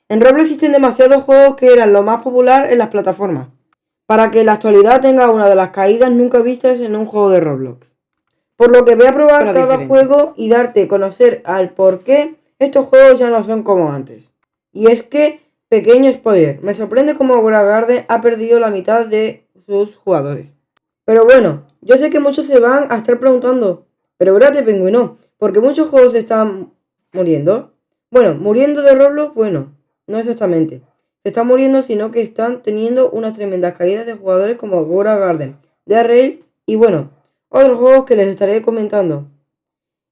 En Roblox existen demasiados juegos que eran lo más popular en las plataformas, para que en la actualidad tenga una de las caídas nunca vistas en un juego de Roblox. Por lo que voy a probar cada juego y darte a conocer al por qué estos juegos ya no son como antes. Y es que, pequeño spoiler, me sorprende cómo Gragarden ha perdido la mitad de sus jugadores. Pero bueno, yo sé que muchos se van a estar preguntando, pero Grate Pingüino, ¿por qué muchos juegos están muriendo? Bueno, muriendo de Roblox, bueno, no exactamente. Se están muriendo, sino que están teniendo unas tremendas caídas de jugadores como Gragarden, Dead Rail y bueno, otros juegos que les estaré comentando.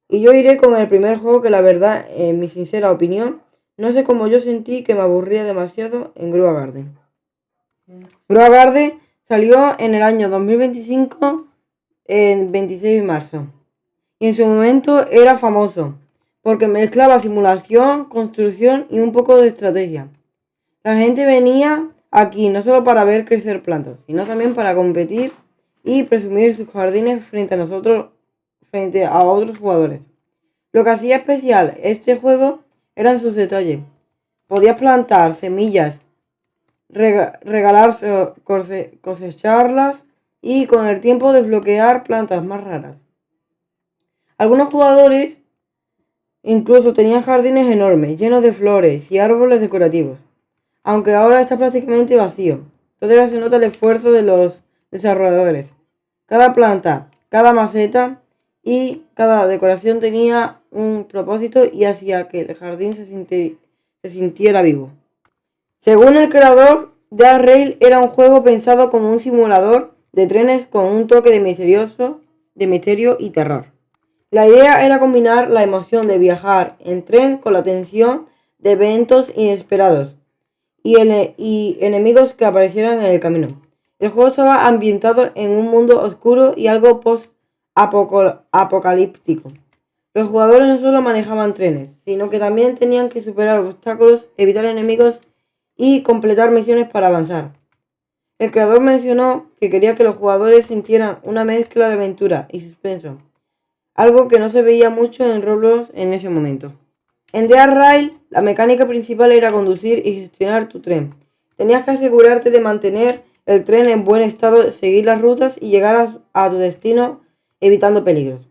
Y yo iré con el primer juego que la verdad, en mi sincera opinión, no sé cómo yo sentí que me aburría demasiado en Grua Garden. Grua Garden salió en el año 2025, el 26 de marzo. Y en su momento era famoso, porque mezclaba simulación, construcción y un poco de estrategia. La gente venía aquí no solo para ver crecer plantas, sino también para competir y presumir sus jardines frente a otros jugadores. Lo que hacía especial este juego eran sus detalles. Podías plantar semillas, cosecharlas y con el tiempo desbloquear plantas más raras. Algunos jugadores incluso tenían jardines enormes, llenos de flores y árboles decorativos, aunque ahora está prácticamente vacío. Todavía se nota el esfuerzo de los desarrolladores. Cada planta, cada maceta y cada decoración tenía un propósito y hacía que el jardín se sintiera vivo. Según el creador, Dead Rail era un juego pensado como un simulador de trenes con un toque de misterio y terror. La idea era combinar la emoción de viajar en tren con la tensión de eventos inesperados y enemigos que aparecieran en el camino. El juego estaba ambientado en un mundo oscuro y algo post-apocalíptico. Los jugadores no solo manejaban trenes, sino que también tenían que superar obstáculos, evitar enemigos y completar misiones para avanzar. El creador mencionó que quería que los jugadores sintieran una mezcla de aventura y suspenso, algo que no se veía mucho en Roblox en ese momento. En Dead Rail, la mecánica principal era conducir y gestionar tu tren. Tenías que asegurarte de mantener el tren en buen estado, seguir las rutas y llegar a tu destino evitando peligros.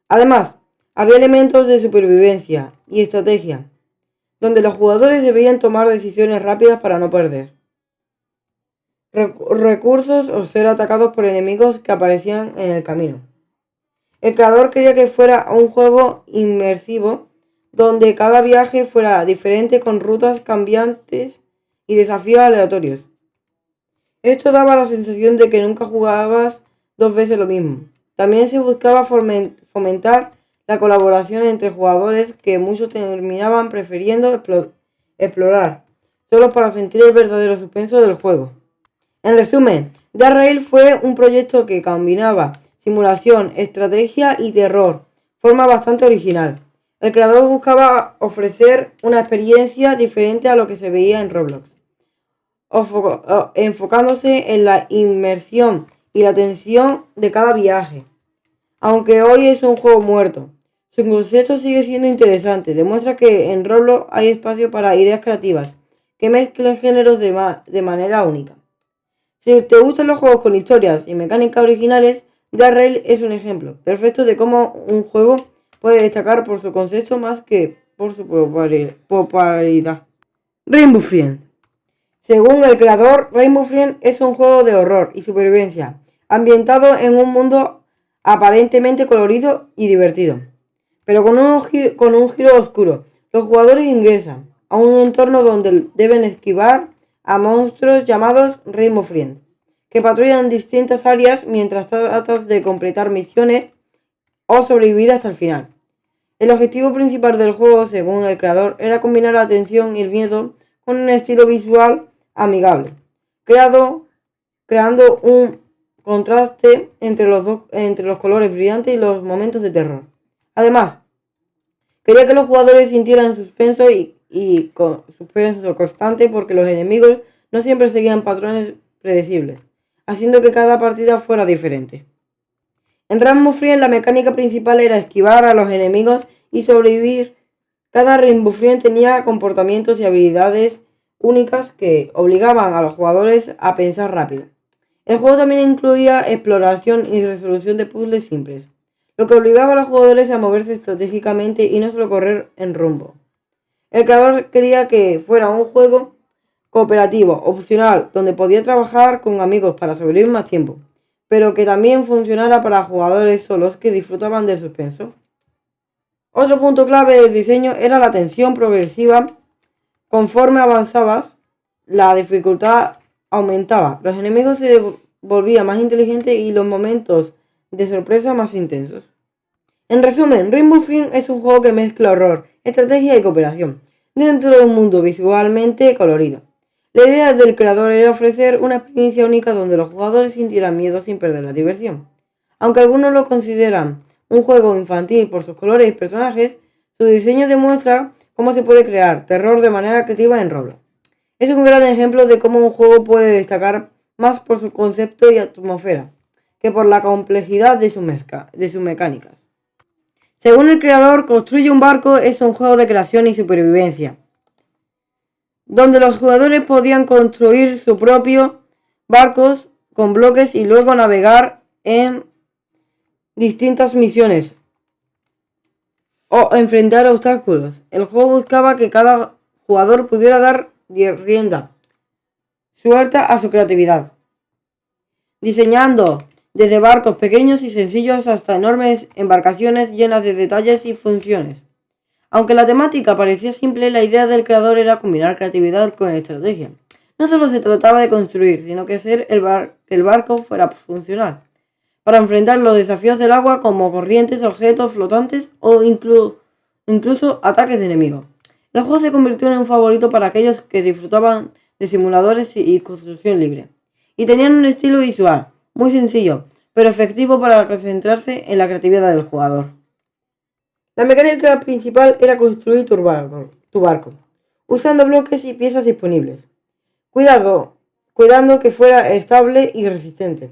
Además, había elementos de supervivencia y estrategia, donde los jugadores debían tomar decisiones rápidas para no perder recursos o ser atacados por enemigos que aparecían en el camino. El creador quería que fuera un juego inmersivo, donde cada viaje fuera diferente con rutas cambiantes y desafíos aleatorios. Esto daba la sensación de que nunca jugabas dos veces lo mismo. También se buscaba fomentar la colaboración entre jugadores, que muchos terminaban prefiriendo explorar, solo para sentir el verdadero suspenso del juego. En resumen, Dead Rail fue un proyecto que combinaba simulación, estrategia y terror, forma bastante original. El creador buscaba ofrecer una experiencia diferente a lo que se veía en Roblox, enfocándose en la inmersión y la tensión de cada viaje. Aunque hoy es un juego muerto, su concepto sigue siendo interesante. Demuestra que en Roblox hay espacio para ideas creativas que mezclen géneros de manera única. Si te gustan los juegos con historias y mecánicas originales, Dead Rail es un ejemplo perfecto de cómo un juego puede destacar por su concepto más que por su popularidad. Rainbow Friends. Según el creador, Rainbow Friends es un juego de horror y supervivencia, ambientado en un mundo aparentemente colorido y divertido, pero con un giro oscuro. Los jugadores ingresan a un entorno donde deben esquivar a monstruos llamados Rainbow Friends, que patrullan distintas áreas mientras tratas de completar misiones o sobrevivir hasta el final. El objetivo principal del juego, según el creador, era combinar la tensión y el miedo con un estilo visual amigable, creando un contraste entre los colores brillantes y los momentos de terror. Además, quería que los jugadores sintieran suspenso y suspenso constante, porque los enemigos no siempre seguían patrones predecibles, haciendo que cada partida fuera diferente. En Rainbow Friends la mecánica principal era esquivar a los enemigos y sobrevivir. Cada Rainbow Friends tenía comportamientos y habilidades únicas que obligaban a los jugadores a pensar rápido. El juego también incluía exploración y resolución de puzzles simples, lo que obligaba a los jugadores a moverse estratégicamente y no solo correr en rumbo. El creador quería que fuera un juego cooperativo, opcional, donde podía trabajar con amigos para sobrevivir más tiempo, pero que también funcionara para jugadores solos que disfrutaban del suspenso. Otro punto clave del diseño era la tensión progresiva. Conforme avanzabas, la dificultad aumentaba, los enemigos se volvían más inteligentes y los momentos de sorpresa más intensos. En resumen, Rainbow Friends es un juego que mezcla horror, estrategia y cooperación, dentro de un mundo visualmente colorido. La idea del creador era ofrecer una experiencia única donde los jugadores sintieran miedo sin perder la diversión. Aunque algunos lo consideran un juego infantil por sus colores y personajes, su diseño demuestra cómo se puede crear terror de manera creativa en Roblox. Es un gran ejemplo de cómo un juego puede destacar más por su concepto y atmósfera que por la complejidad de sus mecánicas. Según el creador, Construye un barco es un juego de creación y supervivencia, donde los jugadores podían construir sus propios barcos con bloques y luego navegar en distintas misiones o enfrentar obstáculos. El juego buscaba que cada jugador pudiera dar rienda suelta a su creatividad, diseñando desde barcos pequeños y sencillos hasta enormes embarcaciones llenas de detalles y funciones. Aunque la temática parecía simple, la idea del creador era combinar creatividad con estrategia. No solo se trataba de construir, sino que hacer que el barco fuera funcional, para enfrentar los desafíos del agua como corrientes, objetos flotantes o incluso ataques de enemigos. El juego se convirtió en un favorito para aquellos que disfrutaban de simuladores y construcción libre, y tenían un estilo visual muy sencillo, pero efectivo para concentrarse en la creatividad del jugador. La mecánica principal era construir tu barco, usando bloques y piezas disponibles, cuidando que fuera estable y resistente.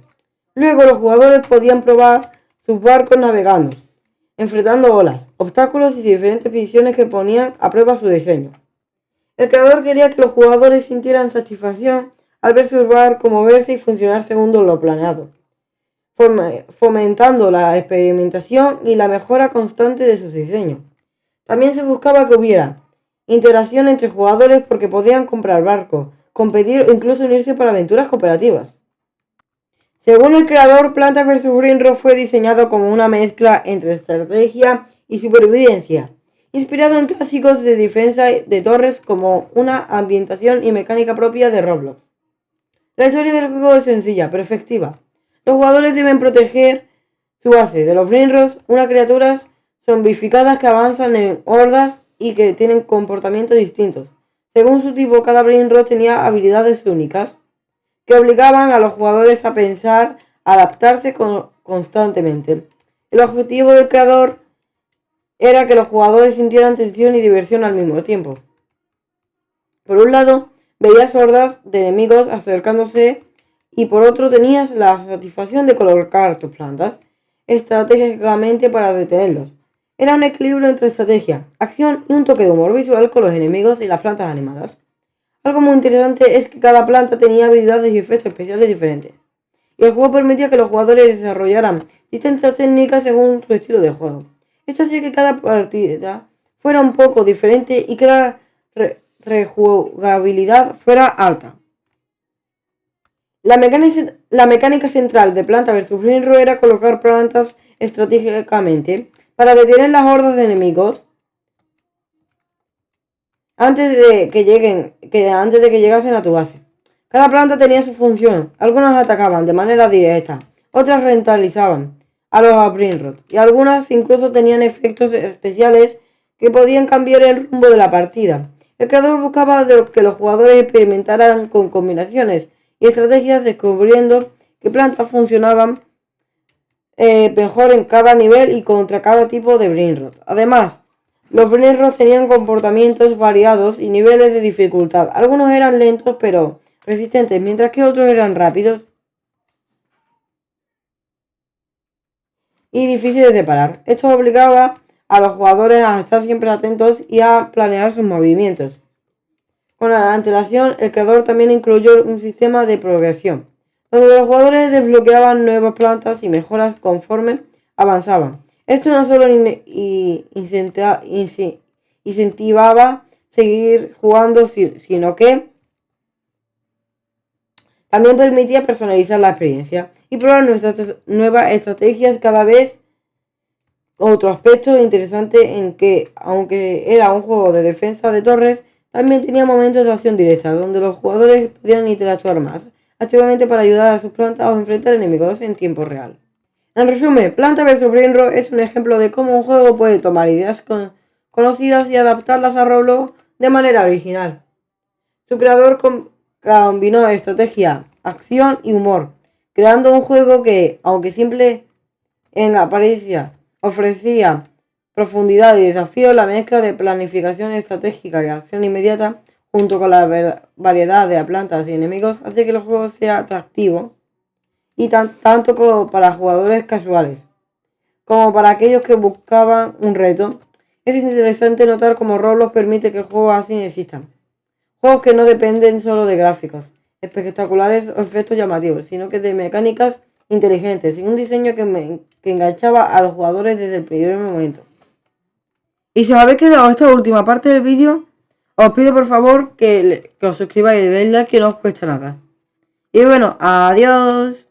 Luego los jugadores podían probar sus barcos navegando, enfrentando olas, obstáculos y diferentes visiones que ponían a prueba su diseño. El creador quería que los jugadores sintieran satisfacción al ver su barco moverse y funcionar según lo planeado, fomentando la experimentación y la mejora constante de sus diseños. También se buscaba que hubiera interacción entre jugadores porque podían comprar barcos, competir o incluso unirse para aventuras cooperativas. Según el creador, Plants vs. Brainrot fue diseñado como una mezcla entre estrategia y supervivencia, inspirado en clásicos de defensa de torres como una ambientación y mecánica propia de Roblox. La historia del juego es sencilla pero efectiva. Los jugadores deben proteger su base de los Brainrots, unas criaturas zombificadas que avanzan en hordas y que tienen comportamientos distintos. Según su tipo, cada Brainrot tenía habilidades únicas que obligaban a los jugadores a pensar, adaptarse constantemente. El objetivo del creador era que los jugadores sintieran tensión y diversión al mismo tiempo. Por un lado, veías hordas de enemigos acercándose y por otro tenías la satisfacción de colocar tus plantas estratégicamente para detenerlos. Era un equilibrio entre estrategia, acción y un toque de humor visual con los enemigos y las plantas animadas. Algo muy interesante es que cada planta tenía habilidades y efectos especiales diferentes, y el juego permitía que los jugadores desarrollaran distintas técnicas según su estilo de juego. Esto hacía que cada partida fuera un poco diferente y que la rejugabilidad fuera alta. La mecánica central de Plants vs. Brainrot era colocar plantas estratégicamente para detener las hordas de enemigos antes de que llegasen a tu base. Cada planta tenía su función. Algunas atacaban de manera directa, otras rentalizaban a los Brainrot y algunas incluso tenían efectos especiales que podían cambiar el rumbo de la partida. El creador buscaba que los jugadores experimentaran con combinaciones y estrategias, descubriendo qué plantas funcionaban mejor en cada nivel y contra cada tipo de Brainrot. Además, los Brainrot tenían comportamientos variados y niveles de dificultad. Algunos eran lentos pero resistentes, mientras que otros eran rápidos y difíciles de parar. Esto obligaba a los jugadores a estar siempre atentos y a planear sus movimientos. Con la antelación, el creador también incluyó un sistema de progresión, donde los jugadores desbloqueaban nuevas plantas y mejoras conforme avanzaban. Esto no solo incentivaba seguir jugando, sino que también permitía personalizar la experiencia y probar nuevas estrategias cada vez. Otro aspecto interesante en que, aunque era un juego de defensa de torres, también tenía momentos de acción directa, donde los jugadores podían interactuar más activamente para ayudar a sus plantas o enfrentar enemigos en tiempo real. En resumen, Planta vs Brainrot es un ejemplo de cómo un juego puede tomar ideas conocidas y adaptarlas a Roblox de manera original. Su creador combinó estrategia, acción y humor, creando un juego que, aunque simple en apariencia, ofrecía profundidad y desafío. La mezcla de planificación estratégica y acción inmediata, junto con la variedad de plantas y enemigos, hace que el juego sea atractivo y tanto como para jugadores casuales como para aquellos que buscaban un reto. Es interesante notar cómo Roblox permite que juegos así existan. Juegos que no dependen solo de gráficos espectaculares o efectos llamativos, sino que de mecánicas inteligentes y un diseño que enganchaba a los jugadores desde el primer momento. Y si os habéis quedado esta última parte del vídeo, os pido por favor que os suscribáis y le deis like, que no os cuesta nada. Y bueno, adiós.